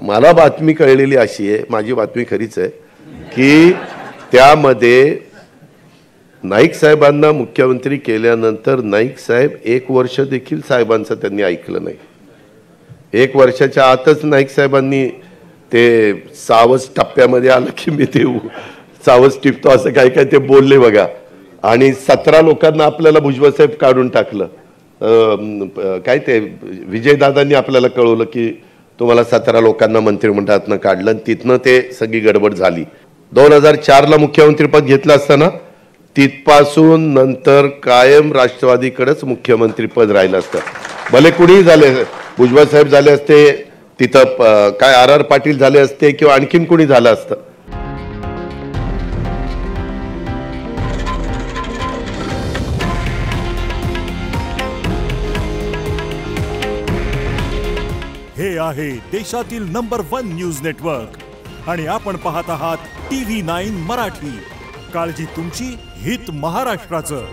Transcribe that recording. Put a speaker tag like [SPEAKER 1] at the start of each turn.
[SPEAKER 1] मला बातमी कळलेली अशी आहे, माझी बातमी खरीच आहे, की त्यामध्ये नाईक साहेबांना मुख्यमंत्री केल्यानंतर नाईक साहेब 1 वर्ष देखील साहेबांचं त्यांनी ऐकलं नाही. 1 वर्षाच्या आतच नाईक साहेबांनी ते सावज टप्प्यामध्ये आलं की मी ते सावज टिपतो असं काय काय ते बोलले बघा. आणि 17 लोकांना आपल्याला भुजबळ साहेब काढून टाकलं. काय ते विजयदादांनी आपल्याला कळवलं की तुम्हाला 17 लोकांना मंत्रिमंडळातनं काढलं. तिथनं ते सगळी गडबड झाली. 2004ला मुख्यमंत्रीपद घेतलं असताना तिथपासून नंतर कायम राष्ट्रवादीकडेच मुख्यमंत्रीपद राहिलं असतं. भले कुणीही झाले, भुजबळ साहेब झाले असते, तिथं काय RR पाटील झाले असते किंवा आणखीन कुणी झालं असतं.
[SPEAKER 2] हे आहे देशातील नंबर 1 न्यूज नेटवर्क आणि आपण पाहत आहात TV9 मराठी. काळजी तुमची, हित महाराष्ट्राचं.